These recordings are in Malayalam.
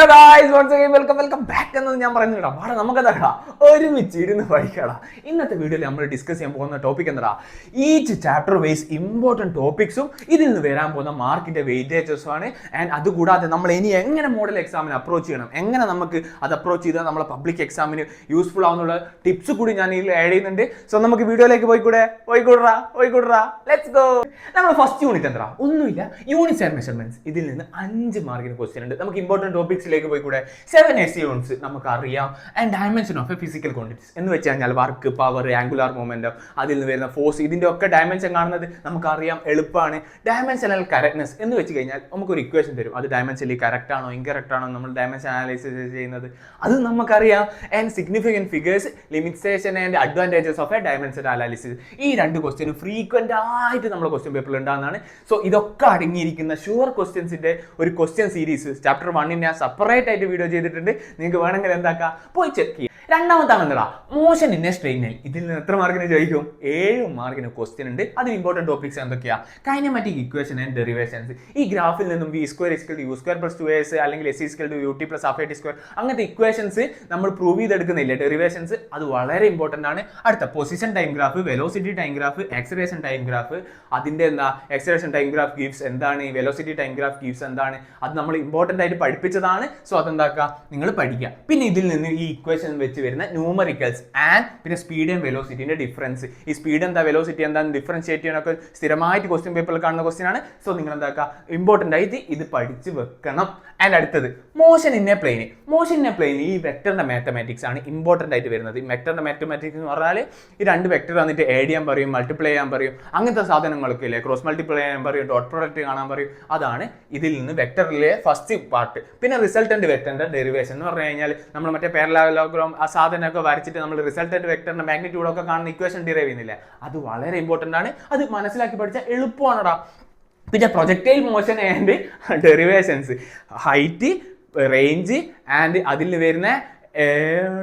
Guys once again welcome back എന്ന് ഞാൻ പറയുന്നില്ല. വാടാ നമുക്കെന്താ ഒരുമിച്ച് ഇരുന്ന് പഠിക്കടാ. ഇന്നത്തെ വീഡിയോയിൽ നമ്മൾ ഡിസ്കസ് ചെയ്യാൻ പോകുന്ന ടോപ്പിക് എന്താ, ഈച്ച് ചാപ്റ്റർ വൈസ് ഇമ്പോർട്ടൻറ്റ് ടോപ്പിക്സും ഇതിൽ നിന്ന് വരാൻ പോകുന്ന മാർക്കിന്റെ വെയിറ്റേജസും ആണ്. ആൻഡ് അതുകൂടാതെ നമ്മൾ ഇനി എങ്ങനെ മോഡൽ എക്സാമിന് അപ്രോച്ച് ചെയ്യണം, എങ്ങനെ നമുക്ക് അത് അപ്രോച്ച് ചെയ്താൽ നമ്മളെ പബ്ലിക് എക്സാമിന് യൂസ്ഫുൾ ആവുന്നുള്ള ടിപ്സ് കൂടി ഞാൻ ഇതിൽ ആഡ് ചെയ്യുന്നുണ്ട്. സോ നമുക്ക് വീഡിയോയിലേക്ക് പോയിക്കൂടാ ലെറ്റ്സ് ഗോ. നമ്മൾ ഫസ്റ്റ് യൂണിറ്റ് എന്താ, ഒന്നുമില്ല, യൂണിറ്റ്സ് ആൻഡ് മെഷർമെന്റ്സ്. ഇതിൽ നിന്ന് 5 മാർക്കിന് ക്വസ്റ്റ്യൻ ഉണ്ട്. നമുക്ക് ഇമ്പോർട്ടൻറ്റ് ടോപ്പിക്സിലേക്ക് പോയി കൂടെ. 7 SI യൂണിറ്റ്സ് നമുക്ക് അറിയാം. And dimension of A physical quantities എന്ന് വെച്ച് കഴിഞ്ഞാൽ വർക്ക്, പവർ, ആംഗുലാർ മൊമെന്റം, അതിൽ നിന്ന് വരുന്ന ഫോഴ്സ്, ഇതിന്റെ ഒക്കെ ഡയമെൻഷൻ കാണുന്നത് നമുക്കറിയാം, എളുപ്പമാണ്. ഡയമെൻഷനൽ കറക്റ്റ്നെസ് എന്ന് വെച്ച് കഴിഞ്ഞാൽ നമുക്കൊരു ഇക്വേഷൻ തരും, അത് ഡയമെൻഷനലി കറക്റ്റ് ആണോ ഇൻകറക്റ്റ് ആണോ നമ്മൾ ഡയമെൻഷൻ അനാലിസിസ് ചെയ്യുന്നത്, അത് നമുക്കറിയാം. And significant figures, limitation and advantages of A dimension analysis. ഈ 2 ക്വസ്റ്റ്യൻ ഫ്രീക്വന്റ് ആയിട്ട് നമ്മുടെ ക്വസ്റ്റ്യൻ പേപ്പറിൽ ഉണ്ടാകുന്നതാണ്. സോ ഇതൊക്കെ അടങ്ങിയിരിക്കുന്ന ഷുവർ ക്വസ്റ്റ്യൻസിന്റെ ഒരു ക്വസ്റ്റ്യൻ സീരീസ് ചാപ്റ്റർ 1 ഞാൻ സെപ്പറേറ്റ് ആയിട്ട് വീഡിയോ ചെയ്തിട്ടുണ്ട്. നിങ്ങൾക്ക് വേണമെങ്കിൽ എന്താക്കാം, പോയി ചെക്ക് ചെയ്യാം. രണ്ടാമത്താണ് എന്താ, motion in A straight line. ഇതിൽ നിന്ന് എത്ര മാർക്കിന് ചോദിക്കും? 7 മാർക്കിന് ക്വസ്റ്റ്യൻ ഉണ്ട്. അതിൽ ഇമ്പോർട്ടൻറ്റ് ടോപ്പിക്സ് എന്തൊക്കെയാ? Kinematic equation and derivations. ഈ ഗ്രാഫിൽ നിന്നും v² = u² + 2as അല്ലെങ്കിൽ s = ut + half at², അങ്ങനത്തെ ഇക്വേഷൻസ് നമ്മൾ പ്രൂവ് ചെയ്തെടുക്കുന്നില്ല, ഡെറിവേഷൻസ്. അത് വളരെ ഇമ്പോർട്ടൻ്റ് ആണ്. അടുത്ത position time graph, velocity time graph, acceleration time graph. അതിന്റെ എന്താ, ആക്സിലറേഷൻ ടൈം ഗ്രാഫ് ഗീവ്സ് എന്താണ്, വെലോസിറ്റി ടൈം ഗ്രാഫ് ഗീവ്സ് എന്താണ്, അത് നമ്മൾ ഇമ്പോർട്ടൻ്റ് ആയിട്ട് പഠിപ്പിച്ചതാണ്. സോ അതെന്താക്കുക, നിങ്ങൾ പഠിക്കുക. പിന്നെ ഇതിൽ നിന്ന് ഈ ഇക്വേഷൻ വെച്ച് വരുന്ന ന്യൂമറിക്കൽസ് ആൻഡ് പിന്നെ സ്പീഡ് ആൻഡ് വെലോസിറ്റിന്റെ ഡിഫറൻസ്, ഈ സ്പീഡ് എന്താ വെലോസിറ്റി എന്താന്ന് ഡിഫറൻഷിയേറ്റ് ചെയ്യാനൊക്കെ സ്ഥിരമായിട്ട് ക്വസ്റ്റ്യൻ പേപ്പറിൽ കാണുന്ന ക്വസ്റ്റ്യൻ ആണ്. സോ നിങ്ങൾ എന്താക്കുക, ഇമ്പോർട്ടൻ്റ് ആയിട്ട് ഇത് പഠിച്ച് വെക്കണം. ആൻഡ് അടുത്തത് motion in a plane. Motion in a plane ഈ വെക്ടറിന്റെ മാത്തമാറ്റിക്സ് ആണ് ഇമ്പോർട്ടൻ്റ് ആയിട്ട് വരുന്നത്. വെക്ടറിന്റെ മാത്തമാറ്റിക്സ് എന്ന് പറഞ്ഞാൽ ഈ 2 വെക്ടർ വന്നിട്ട് ആഡ് ചെയ്യാൻ പറയും, മൾട്ടിപ്ലൈ ചെയ്യാൻ പറയും, അങ്ങനത്തെ സാധനങ്ങളൊക്കെ ഇല്ലേ, ക്രോസ് മൾട്ടിപ്ലൈ ചെയ്യാൻ പറയും, ഡോട്ട് പ്രോഡക്റ്റ് കാണാൻ പറയും. അതാണ് ഇതിൽ നിന്ന് വെക്ടറിലെ ഫസ്റ്റ് പാർട്ട്. പിന്നെ റിസൾട്ടന്റ് വെക്ടറിന്റെ ഡെറിവേഷൻ എന്ന് പറഞ്ഞു കഴിഞ്ഞാൽ നമ്മൾ മറ്റേ പാരലലോഗ്രാം ആ സാധനമൊക്കെ വരച്ചിട്ട് നമ്മൾ റിസൾട്ടന്റ് വെക്ടറിന്റെ മാഗ്നിറ്റ്യൂഡ് ഒക്കെ കാണുന്ന ഇക്വേഷൻ ഡിറൈവ് ചെയ്യുന്നില്ല, അത് വളരെ ഇമ്പോർട്ടൻ്റ് ആണ്. അത് മനസ്സിലാക്കി പഠിച്ചാൽ എളുപ്പമാണടാ. പിന്നെ projectile motion and derivations, height, range and അതിൽ വരുന്ന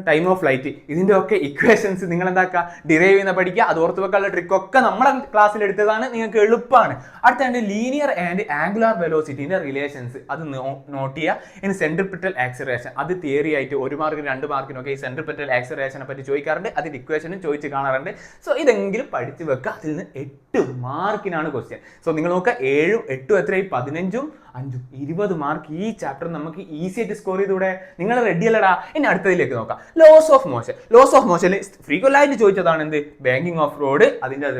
ടൈം ഓഫ് ഫ്ലൈറ്റ്, ഇതിന്റെ ഒക്കെ ഇക്വേഷൻസ് നിങ്ങൾ എന്താക്കുക, ഡിറൈവ് ചെയ്യുന്ന പഠിക്കുക. അത് ഓർത്ത് വെക്കാനുള്ള ട്രിക്ക് ഒക്കെ നമ്മളെ ക്ലാസ്സിൽ എടുത്തതാണ്, നിങ്ങൾക്ക് എളുപ്പമാണ്. അടുത്താണ്ട് ലീനിയർ ആൻഡ് ആംഗുലാർ വെലോസിറ്റിന്റെ റിലേഷൻസ്, അത് നോട്ട് ചെയ്യുക. ഇനി സെൻട്രിപിറ്റൽ ആക്സിലറേഷൻ, അത് തിയറി ആയിട്ട് 1 മാർക്കിന് 2 മാർക്കിനൊക്കെ ഈ സെൻട്രിപിറ്റൽ ആക്സിലറേഷനെ പറ്റി ചോദിക്കാറുണ്ട്, അതിന്റെ ഇക്വേഷനും ചോദിച്ച് കാണാറുണ്ട്. സോ ഇതെങ്കിലും പഠിച്ചു വെക്കുക. അതിൽ നിന്ന് 8 മാർക്കിനാണ് ക്വസ്റ്റ്യൻ. സോ നിങ്ങൾ നോക്കുക, 7ഉം 8ഉം എത്രയായി, 15ഉം 5ഉം 20 മാർക്ക് ഈ ചാപ്റ്റർ നമുക്ക് ഈസി ആയിട്ട് സ്കോർ ചെയ്തൂടെ? നിങ്ങൾ റെഡി അല്ലടാ? ഇനി അടുത്തതിലേക്ക് നോക്കാം. Laws of motion. Laws of മോഷനിൽ ഫ്രീക്വന്റ് ആയിട്ട് ചോദിച്ചതാണ് എന്ത്, ബാങ്കിങ് ഓഫ് റോഡ്, അതിന്റെ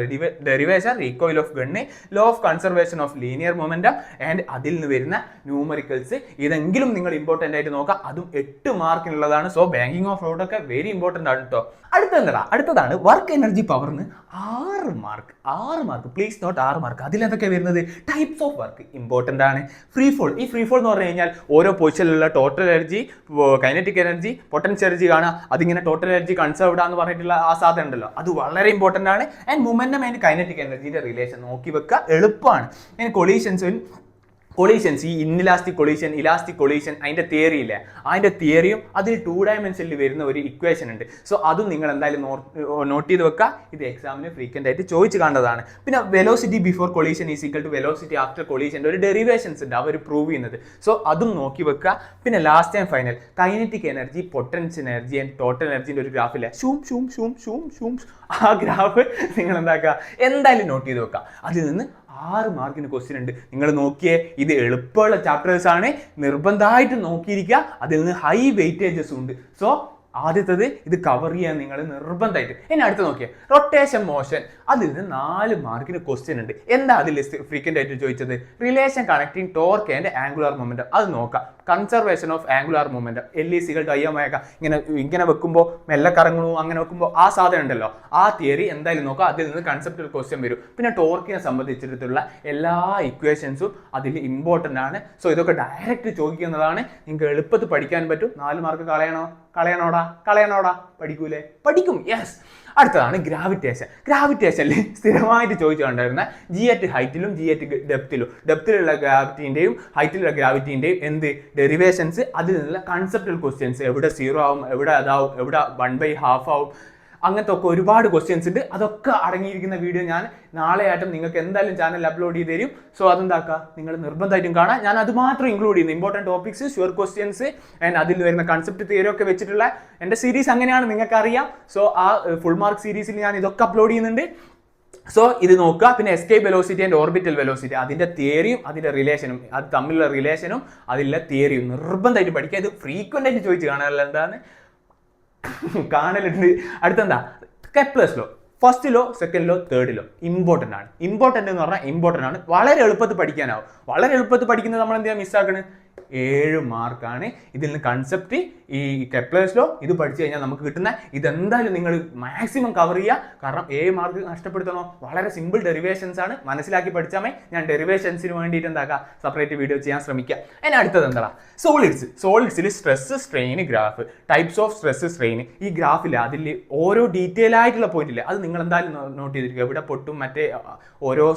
derivation, recoil of gun, law of conservation of linear momentum and അതിൽ നിന്ന് വരുന്ന ന്യൂമറിക്കൽസ്. ഇതെങ്കിലും നിങ്ങൾ ഇമ്പോർട്ടൻ്റ് ആയിട്ട് നോക്കാം, അതും 8 മാർക്കിനുള്ളതാണ്. സോ ബാങ്കിങ് ഓഫ് റോഡ് ഒക്കെ വെരി ഇമ്പോർട്ടൻ്റ് ആണ് കേട്ടോ. അടുത്തതാണ് വർക്ക് എനർജി പവറിന് 6 മാർക്ക്. Please note 6 mark. അതിലെന്തൊക്കെ വരുന്നത്, ടൈപ്സ് ഓഫ് വർക്ക് ഇമ്പോർട്ടൻ്റ് ആണ്. ഫ്രീ ഫോൾ, ഈ ഫ്രീ ഫോൾ എന്ന് പറഞ്ഞു കഴിഞ്ഞാൽ ഓരോ പൊസിഷനിലുള്ള total energy, kinetic energy, potential energy കാണുക, അതിങ്ങനെ ടോട്ടൽ എനർജി കൺസർവ്ഡ് ആണെന്ന് പറഞ്ഞിട്ടുള്ള ആ സാധനം ഉണ്ടല്ലോ, അത് വളരെ ഇമ്പോർട്ടൻ്റ് ആണ്. ആൻഡ് മൊമെന്റം ആൻഡ് കൈനറ്റിക് എനർജിന്റെ റിലേഷൻ നോക്കി വെക്കുക, എളുപ്പമാണ്. ആൻഡ് കൊളീഷൻസ്, ഈ ഇൻഇലാസ്റ്റിക് കൊളീഷൻ, ഇലാസ്റ്റിക് കൊളീഷൻ, അതിന്റെ തിയറി ഇല്ലേ, അതിന്റെ തിയറിയും അതിൽ 2 ഡയമെൻഷനിൽ വരുന്ന ഒരു ഇക്വേഷൻ ഉണ്ട്. സോ അതും നിങ്ങൾ എന്തായാലും നോട്ട് ചെയ്ത് വെക്കുക. ഇത് എക്സാമിന് ഫ്രീക്വന്റ് ആയിട്ട് ചോദിച്ചു കാണേണ്ടതാണ്. പിന്നെ velocity before collision is equal to velocity after കൊളീഷന്റെ ഒരു ഡെറിവേഷൻസ് ഉണ്ട്, അവർ പ്രൂവ് ചെയ്യുന്നത്. സോ അതും നോക്കി വെക്കുക. പിന്നെ last and final kinetic energy, potential energy and total എനർജിന്റെ ഒരു ഗ്രാഫില്ല, ആ ഗ്രാഫ് നിങ്ങൾ എന്താക്കുക, എന്തായാലും നോട്ട് ചെയ്ത് വെക്കുക. അതിൽ നിന്ന് 6 മാർക്കിന് ക്വസ്റ്റ്യൻ ഉണ്ട്. നിങ്ങൾ നോക്കിയേ, ഇത് എളുപ്പമുള്ള ചാപ്റ്റേഴ്സ് ആണ്, നിർബന്ധമായിട്ട് നോക്കിയിരിക്കുക. അതിൽ നിന്ന് ഹൈ വെയിറ്റേജസ് ഉണ്ട്. സോ ആദ്യത്തത് ഇത് കവർ ചെയ്യാൻ നിങ്ങൾ നിർബന്ധമായിട്ട്. ഇനി അടുത്ത് നോക്കിയാൽ റൊട്ടേഷൻ മോഷൻ, അതിൽ നിന്ന് 4 മാർക്കിന് ക്വസ്റ്റ്യൻ ഉണ്ട്. എന്താ അതിൽ ഫ്രീക്വന്റ് ആയിട്ട് ചോദിച്ചത്, relation connecting torque and angular momentum. അത് നോക്കാം. Conservation of angular momentum, LEC ഇങ്ങനെ വെക്കുമ്പോൾ മെല്ലെ കറങ്ങണു, അങ്ങനെ വെക്കുമ്പോൾ ആ സാധനം ഉണ്ടല്ലോ, ആ തിയറി എന്തായാലും നോക്കാം. അതിൽ നിന്ന് കൺസെപ്റ്റൽ ക്വസ്റ്റ്യൻ വരും. പിന്നെ ടോർക്കിനെ സംബന്ധിച്ചിടത്തുള്ള എല്ലാ ഇക്വേഷൻസും അതിൽ ഇമ്പോർട്ടൻ്റ് ആണ്. സോ ഇതൊക്കെ ഡയറക്റ്റ് ചോദിക്കുന്നതാണ്, നിങ്ങൾക്ക് എളുപ്പത്തിൽ പഠിക്കാൻ പറ്റും. 4 മാർക്ക് കളയണോടാ? പഠിക്കൂലേ? പഠിക്കും, യെസ്. അടുത്തതാണ് ഗ്രാവിറ്റേഷനിൽ സ്ഥിരമായിട്ട് ചോദിച്ചു കണ്ടിരുന്ന ജി അറ്റ് ഹൈറ്റിലും ജി അറ്റ് ഡെപ്തിലുള്ള ഗ്രാവിറ്റിന്റെയും ഹൈറ്റിലുള്ള ഗ്രാവിറ്റിന്റെയും എന്ത് ഡെറിവേഷൻസ്, അതിൽ നിന്നുള്ള കൺസെപ്റ്റൽ ക്വസ്റ്റ്യൻസ്, എവിടെ 0 ആവും, എവിടെ അതാവും, എവിടെ 1/2 ആവും, അങ്ങനത്തെ ഒക്കെ ഒരുപാട് ക്വസ്റ്റ്യൻസ് ഉണ്ട്. അതൊക്കെ അടങ്ങിയിരിക്കുന്ന വീഡിയോ ഞാൻ നാളെയായിട്ടും നിങ്ങൾക്ക് എന്തായാലും ചാനൽ അപ്ലോഡ് ചെയ്ത് തരും. സോ അതെന്താക്കുക, നിങ്ങൾ നിർബന്ധമായിട്ടും കാണാം. ഞാൻ അത് മാത്രം ഇൻക്ലൂഡ് ചെയ്യുന്നു, important topics, sure questions and അതിൽ വരുന്ന കൺസെപ്റ്റ് തിയറി ഒക്കെ വെച്ചിട്ടുള്ള എൻ്റെ സീരീസ് അങ്ങനെയാണ്, നിങ്ങൾക്കറിയാം. സോ ആ ഫുൾ മാർക്ക് സീരീസിൽ ഞാൻ ഇതൊക്കെ അപ്ലോഡ് ചെയ്യുന്നുണ്ട്. സോ ഇത് നോക്കുക. പിന്നെ escape velocity and orbital velocity, അതിന്റെ തിയറിയും അതിന്റെ റിലേഷനും, അത് തമ്മിലുള്ള റിലേഷനും അതിലെ തിയറിയും നിർബന്ധമായിട്ട് പഠിക്കുക. ഇത് ഫ്രീക്വന്റ് ആയിട്ട് ചോദിച്ച് കാണാനല്ല, എന്താണ് കാണലുണ്ട്. അടുത്തെന്താ, Kepler's law, first law, second law, third law important ആണ്. ഇമ്പോർട്ടൻ്റ് എന്ന് പറഞ്ഞാൽ ഇമ്പോർട്ടൻ്റ് ആണ്, വളരെ എളുപ്പത്തിൽ പഠിക്കാനാവും. വളരെ എളുപ്പത്തിൽ പഠിക്കുന്നത് നമ്മൾ എന്ത് ചെയ്യാൻ മിസ്സാക്കണ്, 7 മാർക്കാണ്. ഇതിൽ നിന്ന് കൺസെപ്റ്റ് ഈ കെപ്ലേഴ്സ് ലോ ഇത് പഠിച്ചു കഴിഞ്ഞാൽ നമുക്ക് കിട്ടുന്ന ഇതെന്തായാലും നിങ്ങൾ മാക്സിമം കവർ ചെയ്യുക. കാരണം 7 മാർക്ക് നഷ്ടപ്പെടുത്തണോ, വളരെ സിമ്പിൾ ഡെറിവേഷൻസ് ആണ്, മനസ്സിലാക്കി പഠിച്ചാൽ ഞാൻ ഡെറിവേഷൻസിന് വേണ്ടിയിട്ട് എന്താക്കുക സെപ്പറേറ്റ് വീഡിയോ ചെയ്യാൻ ശ്രമിക്കുക. അതിന് അടുത്തത് എന്താ, സോളിഡ്സിൽ stress strain graph, types of stress strain. ഈ ഗ്രാഫിൽ അതിൽ ഓരോ ഡീറ്റെയിൽ ആയിട്ടുള്ള പോയിന്റ് ഇല്ല, അത് നിങ്ങൾ എന്തായാലും നോട്ട് ചെയ്തിരിക്കുക. എവിടെ പൊട്ടും മറ്റേ ഓരോ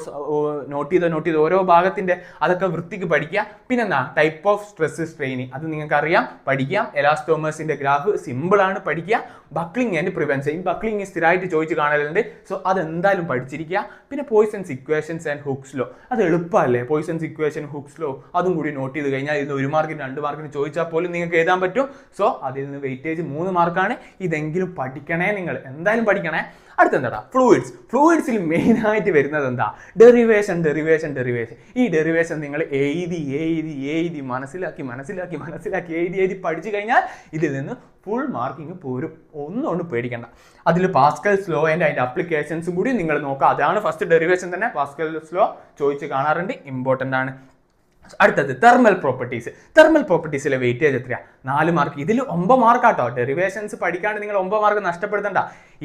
നോട്ട് ചെയ്ത് ഓരോ ഭാഗത്തിന്റെ അതൊക്കെ വൃത്തിക്ക് പഠിക്കുക. പിന്നെന്താ, ടൈപ്പ് ഓഫ് സ്ട്രെസ് സ്ട്രെയിൻ, അത് നിങ്ങൾക്ക് അറിയാം, പഠിക്കാം. എലാസ്റ്റോമേഴ്സിന്റെ ഗ്രാഫ് സിമ്പിൾ ആണ്, പഠിക്കുക. ബക്ലിംഗ് ആൻഡ് പ്രിവെൻഷൻ, ഈ ബക്ലിംഗ് സ്ഥിരമായിട്ട് ചോദിച്ച് കാണലുണ്ട്. സോ അതെന്തായാലും പഠിച്ചിരിക്കുക. പിന്നെ poisons equations and hooks law, അത് എളുപ്പമല്ലേ, പോയ്സൺസ് ഇക്വേഷൻ, ഹുക്സ് ലോ, അതും കൂടി നോട്ട് ചെയ്ത് കഴിഞ്ഞാൽ ഇതിന് 1 മാർക്കിന് 2 മാർക്കിന് ചോദിച്ചാൽ പോലും നിങ്ങൾക്ക് എഴുതാൻ പറ്റും. സോ അതിൽ നിന്ന് വെയിറ്റേജ് 3 മാർക്കാണ്. ഇതെങ്കിലും പഠിക്കണേ, നിങ്ങൾ എന്തായാലും പഠിക്കണേ. അടുത്തെന്താ, ഫ്ലൂയിഡ്സിൽ മെയിൻ ആയിട്ട് വരുന്നത് എന്താ, ഡെറിവേഷൻ. ഈ ഡെറിവേഷൻ നിങ്ങൾ എഴുതി മനസ്സിലാക്കി എഴുതി പഠിച്ചു കഴിഞ്ഞാൽ ഇതിൽ നിന്ന് ഫുൾ മാർക്കിങ് പോരും, ഒന്നും പേടിക്കണ്ട. അതിൽ പാസ്കൽസ് ലോ ആൻഡ് അതിന്റെ അപ്ലിക്കേഷൻസും കൂടി നിങ്ങൾ നോക്കുക. അതാണ് ഫസ്റ്റ് ഡെറിവേഷൻ തന്നെ, പാസ്കൽസ് ലോ ചോദിച്ച് കാണാറുണ്ട്, ഇമ്പോർട്ടൻ്റ് ആണ്. അടുത്തത് തെർമൽ പ്രോപ്പർട്ടീസിലെ വെയിറ്റേജ് എത്രയാ, 4 മാർക്ക്. ഇതിൽ 9 മാർക്കാട്ടോ. ഡെറിവേഷൻസ് പഠിക്കാണ്ട് നിങ്ങൾ 9 മാർക്ക് നഷ്ടപ്പെടുത്തണ്ട.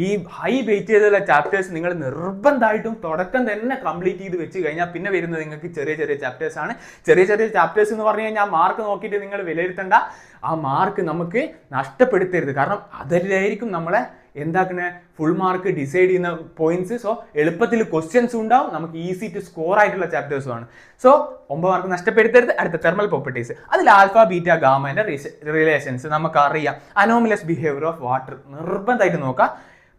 ഈ ഹൈ വെയിറ്റേജുള്ള ചാപ്റ്റേഴ്സ് നിങ്ങൾ നിർബന്ധമായിട്ടും തുടക്കം തന്നെ കംപ്ലീറ്റ് ചെയ്ത് വെച്ച് കഴിഞ്ഞാൽ പിന്നെ വരുന്നത് നിങ്ങൾക്ക് ചെറിയ ചാപ്റ്റേഴ്സ് ആണ്. ചെറിയ ചാപ്റ്റേഴ്സ് എന്ന് പറഞ്ഞു കഴിഞ്ഞാൽ മാർക്ക് നോക്കിയിട്ട് നിങ്ങൾ വിലയിരുത്തേണ്ട. ആ മാർക്ക് നമുക്ക് നഷ്ടപ്പെടുത്തരുത്, കാരണം അതിലായിരിക്കും നമ്മളെ എന്താക്കണേ ഫുൾ മാർക്ക് ഡിസൈഡ് ചെയ്യുന്ന പോയിന്റ്സ്. സോ എളുപ്പത്തിൽ ക്വസ്റ്റ്യൻസ് ഉണ്ടാവും, നമുക്ക് ഈസി ടു സ്കോർ ആയിട്ടുള്ള ചാപ്റ്റേഴ്സും ആണ്. സോ 9 മാർക്ക് നഷ്ടപ്പെടുത്തരുത്. അടുത്ത തെർമൽ പ്രോപ്പർട്ടീസ്, അതിൽ ആൽഫ ബീറ്റ ഗാമന്റെ റിലേഷൻസ് നമുക്കറിയാം. അനോമലസ് ബിഹേവിയർ ഓഫ് വാട്ടർ നിർബന്ധമായിട്ട് നോക്കാം.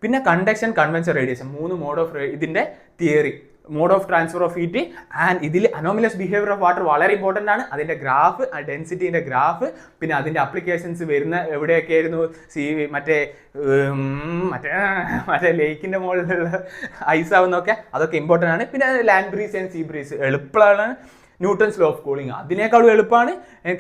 പിന്നെ conduction, convention, radiation, 3 mode of ഇതിന്റെ theory, mode of transfer of heat and ഇതിൽ അനോമലസ് ബിഹേവിയർ ഓഫ് വാട്ടർ വളരെ ഇമ്പോർട്ടൻ്റ് ആണ്. അതിന്റെ ഗ്രാഫ്, ഡെൻസിറ്റിന്റെ ഗ്രാഫ്, പിന്നെ അതിന്റെ അപ്ലിക്കേഷൻസ് വരുന്ന എവിടെയൊക്കെ ആയിരുന്നു, മറ്റേ ലേക്കിന്റെ മുകളിലുള്ള ഐസ് ആവുന്നൊക്കെ, അതൊക്കെ ഇമ്പോർട്ടൻ്റ് ആണ്. പിന്നെ land breeze and see breeze എളുപ്പമാണ്. ന്യൂട്ടൺസ് ലോ ഓഫ് കൂളിംഗ് അതിനേക്കാളും എളുപ്പമാണ്.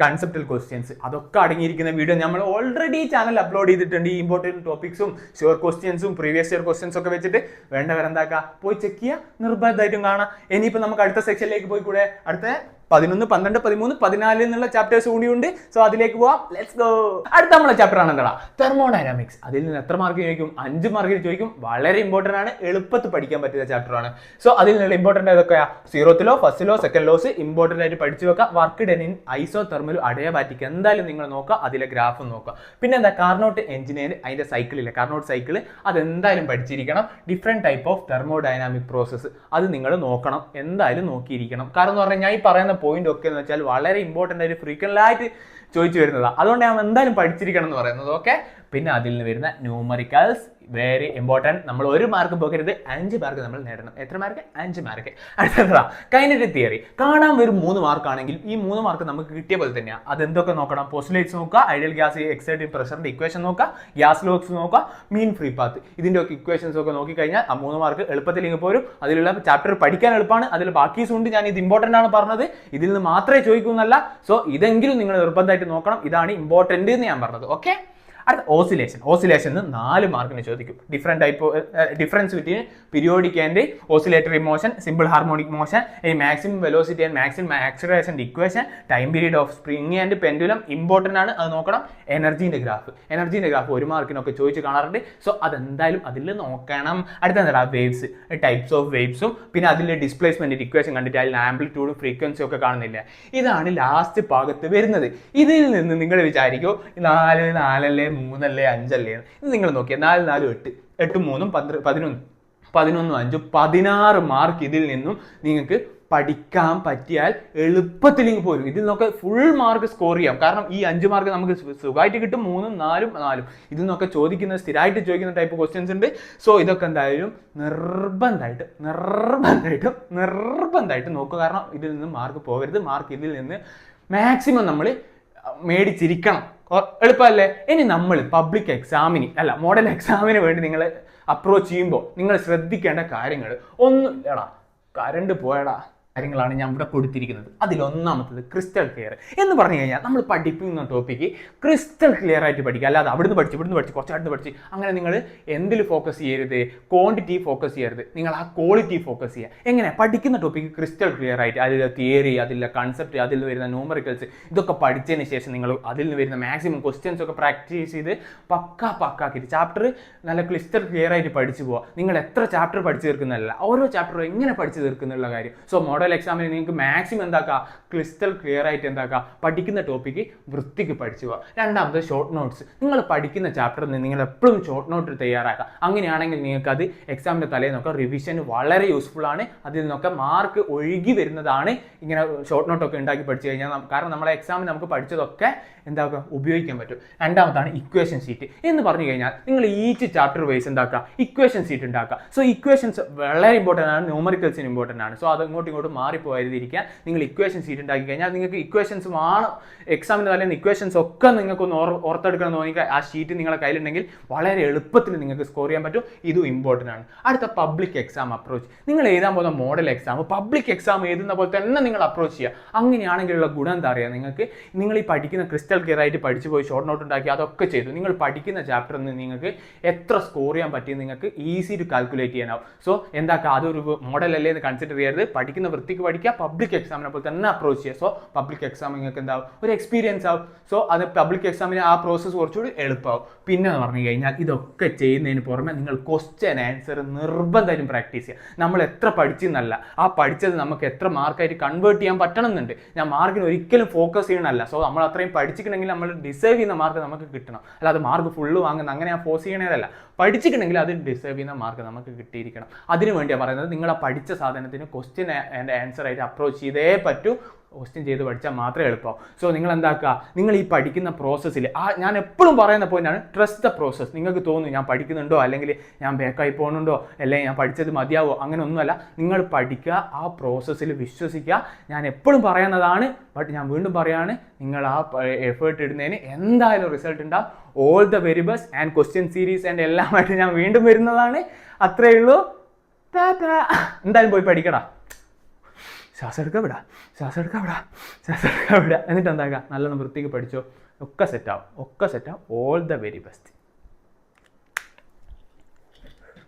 കൺസെപ്റ്റൽ ക്വസ്റ്റ്യൻസ് അതൊക്കെ അടങ്ങിയിരിക്കുന്ന വീഡിയോ നമ്മൾ ഓൾറെഡി ചാനൽ അപ്ലോഡ് ചെയ്തിട്ടുണ്ട്. ഈ ഇമ്പോർട്ടൻറ്റ് ടോപ്പിക്സും ഷുവർ ക്വസ്റ്റ്യൻസും പ്രീവിയസ് ഇയർ ക്വസ്റ്റ്യൻസ് ഒക്കെ വെച്ചിട്ട് വേണ്ടവരെന്താക്കുക പോയി ചെക്ക് ചെയ്യുക, നിർബന്ധമായിട്ടും കാണാം. ഇനിയിപ്പോൾ നമുക്ക് അടുത്ത സെക്ഷനിലേക്ക് പോയി കൂടെ, അടുത്ത 11, 12, 13, 14 എന്നുള്ള ചാപ്റ്റേഴ്സ് കൂടിയുണ്ട്. സോ അതിലേക്ക് പോവാം, ലെറ്റ്സ് ഗോ. അടുത്ത നമ്മളെ ചാപ്റ്റർ ആണ് എന്താ, തെർമോഡൈനാമിക്സ്. അതിൽ നിന്ന് എത്ര മാർക്ക് ചോദിക്കും, 5 മാർക്കിന് ചോദിക്കും. വളരെ ഇമ്പോർട്ടൻ്റ് ആണ്, എളുപ്പത്തിൽ പഠിക്കാൻ പറ്റിയ ചാപ്റ്റർ ആണ്. സോ അതിൽ നിന്നുള്ള ഇമ്പോർട്ടൻ്റ് ഏതൊക്കെയാ, 0th law, first law, second laws important ആയിട്ട് പഠിച്ചു വെക്കുക. വർക്ക് ഡൺ ഇൻ ഐസോ തെർമലും അഡയാബാറ്റിക് എന്തായാലും നിങ്ങൾ നോക്കുക, അതിലെ ഗ്രാഫ് നോക്കുക. പിന്നെ എന്താ, കാർനോട്ട് എഞ്ചിനീയർ അതിന്റെ സൈക്കിളില്ലേ, കാർനോട്ട് സൈക്കിൾ അതെന്തായാലും പഠിച്ചിരിക്കണം. Different type of thermodynamic process അത് നിങ്ങൾ നോക്കണം, എന്തായാലും നോക്കിയിരിക്കണം. കാരണം എന്ന് പറഞ്ഞാൽ ഞാൻ ഈ പറയുന്ന പോയിന്റ് ഒക്കെ എന്ന് വെച്ചാൽ വളരെ ഇമ്പോർട്ടൻ്റ് ആയിട്ട് ഫ്രീക്വന്റ് ആയിട്ട് ചോദിച്ചു വരുന്നതാണ്. അതുകൊണ്ട് ഞാൻ എന്തായാലും പഠിച്ചിരിക്കണം എന്ന് പറയുന്നത്. ഓക്കെ, പിന്നെ അതിൽ നിന്ന് വരുന്ന ന്യൂമറിക്കൽസ് വെരി ഇമ്പോർട്ടൻറ്റ്. നമ്മൾ 1 മാർക്ക് പോകരുത്, 5 മാർക്ക് നമ്മൾ നേടണം. എത്ര മാർക്ക്, 5 മാർക്ക്. അടുത്തതാ കൈനറ്റിക് തിയറി. കാണാൻ വരും 3 മാർക്കാണെങ്കിൽ ഈ 3 മാർക്ക് നമുക്ക് കിട്ടിയ പോലെ തന്നെയാണ്. അതെന്തൊക്കെ നോക്കണം, പോസ്റ്റുലേറ്റ്സ് നോക്കുക, ഐഡിയൽ ഗ്യാസ് എക്സൈറ്റിംഗ് പ്രഷറിന്റെ ഇക്വേഷൻ നോക്കുക, ഗ്യാസ് ലോക്സ് നോക്കുക, മീൻ ഫ്രീ പാത്ത്, ഇതിന്റെ ഒക്കെ ഇക്വേഷൻസ് ഒക്കെ നോക്കിക്കഴിഞ്ഞാൽ ആ 3 മാർക്ക് എളുപ്പത്തിൽ ഇങ്ങ് പോരും. അതിലുള്ള ചാപ്റ്റർ പഠിക്കാൻ എളുപ്പമാണ്, അതിൽ ബാക്കീസ് ഉണ്ട്. ഞാൻ ഇത് ഇമ്പോർട്ടൻ്റ് ആണ് പറഞ്ഞത്, ഇതിൽ നിന്ന് മാത്രമേ ചോദിക്കുന്നല്ല. സോ ഇതെങ്കിലും നിങ്ങൾ നിർബന്ധമായിട്ട് നോക്കണം, ഇതാണ് ഇമ്പോർട്ടൻ്റ് എന്ന് ഞാൻ പറഞ്ഞത്. ഓക്കെ, അടുത്ത ഓസിലേഷൻ 4 മാർക്കിന് ചോദിക്കും. Difference between periodic and oscillatory motion, simple harmonic motion, maximum velocity and maximum ആക്സിലറേഷൻ്റെ equation, time period of spring and pendulum important ആണ്, അത് നോക്കണം. എനർജീൻ്റെ ഗ്രാഫ് 1 മാർക്കിനൊക്കെ ചോദിച്ച് കാണാറുണ്ട്. സോ അതെന്തായാലും അതിൽ നോക്കണം. അടുത്ത എന്താ, വേവ്സ്, ടൈപ്സ് ഓഫ് വേവ്സും, പിന്നെ അതിൽ ഡിസ്പ്ലേസ്മെൻറ്റിൻ്റെ ഇക്വേഷൻ കണ്ടിട്ട് അതിൽ ആംപ്ലിറ്റ്യൂഡും ഫ്രീക്വൻസിയും ഒക്കെ കാണുന്നില്ല. ഇതാണ് ലാസ്റ്റ് ഭാഗത്ത് വരുന്നത്. ഇതിൽ നിന്ന് നിങ്ങൾ വിചാരിക്കും 4, 4 3 5 ഇത് നിങ്ങൾ നോക്കിയാൽ 4 4 8 8 3 11 11 5 16 മാർക്ക് ഇതിൽ നിന്നും നിങ്ങൾക്ക് പഠിക്കാൻ പറ്റിയാൽ എളുപ്പത്തിലേക്ക് പോരും. ഇതിൽ നിന്നൊക്കെ ഫുൾ മാർക്ക് സ്കോർ ചെയ്യാം. കാരണം ഈ 5 മാർക്ക് നമുക്ക് സുഖമായിട്ട് കിട്ടും. 3, 4. ഇതിൽ നിന്നൊക്കെ ചോദിക്കുന്ന സ്ഥിരമായിട്ട് ചോദിക്കുന്ന ടൈപ്പ് ക്വസ്റ്റ്യൻസ് ഉണ്ട്. സോ ഇതൊക്കെ എന്തായാലും നിർബന്ധമായിട്ട് നോക്കുക. കാരണം ഇതിൽ നിന്ന് മാർക്ക് പോകരുത്. മാർക്ക് ഇതിൽ നിന്ന് മാക്സിമം നമ്മൾ മേടിച്ചിരിക്കണം. എളുപ്പമല്ലേ? ഇനി നമ്മൾ പബ്ലിക് എക്സാമിന് മോഡൽ എക്സാമിന് വേണ്ടി നിങ്ങൾ അപ്രോച്ച് ചെയ്യുമ്പോൾ നിങ്ങൾ ശ്രദ്ധിക്കേണ്ട കാര്യങ്ങൾ ഒന്നുമില്ലടാ, കറണ്ട് പോയടാ കാര്യങ്ങളാണ് ഞാൻ ഇവിടെ കൊടുത്തിരിക്കുന്നത്. അതിലൊന്നാമത്തത് ക്രിസ്റ്റൽ ക്ലിയർ എന്ന് പറഞ്ഞു കഴിഞ്ഞാൽ നമ്മൾ പഠിപ്പിക്കുന്ന ടോപ്പിക്ക് ക്രിസ്റ്റൽ ക്ലിയർ ആയിട്ട് പഠിക്കുക. അല്ലാതെ ഇവിടുന്ന് പഠിച്ച് കുറച്ചായിട്ട് പഠിച്ച് അങ്ങനെ നിങ്ങൾ എന്തിൽ ഫോക്കസ് ചെയ്യരുത്, ക്വാണ്ടിറ്റി ഫോക്കസ് ചെയ്യരുത്, നിങ്ങൾ ആ ക്വാളിറ്റി ഫോക്കസ് ചെയ്യുക. എങ്ങനെ പഠിക്കുന്ന ടോപ്പിക്ക് ക്രിസ്റ്റൽ ക്ലിയർ ആയിട്ട് അതിലെ തിയറി, അതിലെ കൺസെപ്റ്റ്, അതിൽ വരുന്ന ന്യൂമറിക്കൽസ് ഇതൊക്കെ പഠിച്ചതിന് ശേഷം നിങ്ങൾ അതിൽ നിന്ന് വരുന്ന മാക്സിമം ക്വസ്റ്റ്യൻസ് ഒക്കെ പ്രാക്ടീസ് ചെയ്ത് പക്കാക്കിയിട്ട് ചാപ്റ്റർ നല്ല ക്രിസ്റ്റൽ ക്ലിയർ ആയിട്ട് പഠിച്ചു പോവുക. നിങ്ങൾ എത്ര ചാപ്റ്റർ പഠിച്ചു തീർക്കുന്നതല്ല, ഓരോ ചാപ്റ്ററും എങ്ങനെ പഠിച്ചു തീർക്കുന്നുള്ള കാര്യം. സോ മോഡൽ എക്സാമിന് നിങ്ങൾക്ക് മാക്സിമം എന്താക്കുക, ക്രിസ്റ്റൽ ക്ലിയർ ആയിട്ട് എന്താക്കുക, പഠിക്കുന്ന ടോപ്പിക്ക് വൃത്തിക്ക് പഠിച്ചു പോവുക. രണ്ടാമത് ഷോർട്ട് നോട്ട്സ്. നിങ്ങൾ പഠിക്കുന്ന ചാപ്റ്ററിൽ നിന്ന് നിങ്ങൾ എപ്പോഴും ഷോർട്ട് നോട്ട് തയ്യാറാക്കുക. അങ്ങനെയാണെങ്കിൽ നിങ്ങൾക്ക് അത് എക്സാമിൻ്റെ തലേന്നൊക്കെ റിവിഷന് വളരെ യൂസ്ഫുൾ ആണ്. അതിൽ നിന്നൊക്കെ മാർക്ക് ഒഴുകി വരുന്നതാണ് ഇങ്ങനെ ഷോർട്ട് നോട്ടൊക്കെ ഉണ്ടാക്കി പഠിച്ചു കഴിഞ്ഞാൽ. കാരണം നമ്മളെ എക്സാമിന് നമുക്ക് പഠിച്ചതൊക്കെ എന്താക്കുക, ഉപയോഗിക്കാൻ പറ്റും. രണ്ടാമതാണ് ഇക്വേഷൻ ഷീറ്റ് എന്ന് പറഞ്ഞു കഴിഞ്ഞാൽ നിങ്ങൾ ഈച്ച് ചാപ്റ്റർ വൈസ് എന്താക്കുക, ഇക്വേഷൻ ഷീറ്റ് ഉണ്ടാക്കുക. സോ ഇക്വേഷൻസ് വളരെ ഇമ്പോർട്ടൻ്റ് ആണ്, ന്യൂമറിക്കൽസിന് ഇമ്പോർട്ടൻ്റ് ആണ്. സോ അത് ഇങ്ങോട്ടും മാറിപ്പോയിരിക്കാൻ നിങ്ങൾ ഇക്വേഷൻ ഷീറ്റ് ഉണ്ടാക്കി കഴിഞ്ഞാൽ നിങ്ങൾക്ക് ഇക്വേഷൻസ് ആണ് എക്സാമിന് തലേന്ന് ഇക്വേഷൻസ് ഒക്കെ നിങ്ങൾക്കൊന്ന് ഓർത്തെടുക്കണം എന്ന് തോന്നിയാൽ ആ ഷീറ്റ് നിങ്ങളുടെ കയ്യിലുണ്ടെങ്കിൽ വളരെ എളുപ്പത്തിൽ നിങ്ങൾക്ക് സ്കോർ ചെയ്യാൻ പറ്റും. ഇതും ഇമ്പോർട്ടൻ്റ് ആണ്. അടുത്ത പബ്ലിക് എക്സാം അപ്രോച്ച്. നിങ്ങൾ എഴുതാൻ പോകുന്ന മോഡൽ എക്സാം പബ്ലിക് എക്സാം എഴുതുന്ന പോലെ തന്നെ നിങ്ങൾ അപ്രോച്ച് ചെയ്യുക. അങ്ങനെയാണെങ്കിലുള്ള ഗുണം എന്താ പറയുക, നിങ്ങൾ ഈ പഠിക്കുന്ന ക്രിസ്റ്റൽ ക്ലിയർ ആയിട്ട് പഠിച്ചു പോയി ഷോർട്ട് നോട്ട് ഉണ്ടാക്കി അതൊക്കെ ചെയ്തു. നിങ്ങൾ പഠിക്കുന്ന ചാപ്റ്ററിൽ നിന്ന് നിങ്ങൾക്ക് എത്ര സ്കോർ ചെയ്യാൻ പറ്റിയെന്ന് നിങ്ങൾക്ക് ഈസി ടു കാൽക്കുലേറ്റ് ചെയ്യാനാവും. സോ എന്താക്കുക, അതൊരു മോഡൽ അല്ലേ എന്ന് കൺസിഡർ ചെയ്യരുത്. പഠിക്കുന്ന വൃത്തിക്ക് പഠിക്കുക, പബ്ലിക് എക്സാമിനെ പോലെ തന്നെ അപ്രോച്ച് ചെയ്യുക. സോ പബ്ലിക് എക്സാം നിങ്ങൾക്ക് എന്താവും, ഒരു എക്സ്പീരിയൻസ് ആവും. സോ അത് പബ്ലിക് എക്സാമിന് ആ പ്രോസസ്സ് കുറച്ചുകൂടി എളുപ്പമാവും. പിന്നെ എന്ന് പറഞ്ഞു കഴിഞ്ഞാൽ ഇതൊക്കെ ചെയ്യുന്നതിന് പുറമെ നിങ്ങൾ ക്വസ്റ്റ്യൻ ആൻസർ നിർബന്ധമായിട്ടും പ്രാക്ടീസ് ചെയ്യുക. നമ്മൾ എത്ര പഠിച്ചെന്നല്ല, ആ പഠിച്ചത് നമുക്ക് എത്ര മാർക്കായിട്ട് കൺവേർട്ട് ചെയ്യാൻ പറ്റണമെന്നുണ്ട്. ഞാൻ മാർക്കിന് ഒരിക്കലും ഫോക്കസ് ചെയ്യണമല്ല. സോ നമ്മൾ അത്രയും പഠിച്ചിട്ടുണ്ടെങ്കിൽ നമ്മൾ ഡിസേർവ് ചെയ്യുന്ന മാർക്ക് നമുക്ക് കിട്ടണം. അല്ലാതെ മാർക്ക് ഫുള്ള് വാങ്ങുന്ന അങ്ങനെ ഞാൻ ഫോഴ്സ് ചെയ്യണതല്ല. പഠിച്ചിട്ടുണ്ടെങ്കിൽ അത് ഡിസേർവ് ചെയ്യുന്ന മാർക്ക് നമുക്ക് കിട്ടിയിരിക്കണം. അതിനു വേണ്ടിയാണ് പറയുന്നത്, നിങ്ങൾ ആ പഠിച്ച സാധനത്തിന് ക്വസ്റ്റ്യൻ ആൻഡ് ആൻസർ ആയിട്ട് അപ്രോച്ച് ചെയ്തേ പറ്റൂ. ക്വസ്റ്റ്യൻ ചെയ്ത് പഠിച്ചാൽ മാത്രമേ എളുപ്പമാവും. സോ നിങ്ങൾ എന്താക്കുക, നിങ്ങൾ ഈ പഠിക്കുന്ന പ്രോസസ്സിൽ ഞാൻ എപ്പോഴും പറയുന്ന പോയിന്റാണ് ട്രസ്റ്റ് ദ പ്രോസസ്സ്. നിങ്ങൾക്ക് തോന്നുന്നു ഞാൻ പഠിക്കുന്നുണ്ടോ, അല്ലെങ്കിൽ ഞാൻ ബാക്കായി പോകുന്നുണ്ടോ, അല്ലെങ്കിൽ ഞാൻ പഠിച്ചത് മതിയാവോ, അങ്ങനെ ഒന്നുമല്ല. നിങ്ങൾ പഠിക്കുക, ആ പ്രോസസ്സിൽ വിശ്വസിക്കുക. ഞാൻ എപ്പോഴും പറയുന്നതാണ്, ബട്ട് ഞാൻ വീണ്ടും പറയാണ്, നിങ്ങൾ ആ എഫേർട്ട് ഇടുന്നതിന് എന്തായാലും റിസൾട്ട് ഉണ്ടാവും. All the very best and question series and എല്ലാമായിട്ട് ഞാൻ വീണ്ടും വരുന്നതാണ്. അത്രയേ ഉള്ളൂ. എന്തായാലും പോയി പഠിക്കടാ. ശ്വാസം എടുക്കുക വിടാ എന്നിട്ട് എന്താക്കുക, നല്ലോണം വൃത്തിക്ക് പഠിച്ചോ. ഒക്കെ സെറ്റാവും. All the very best.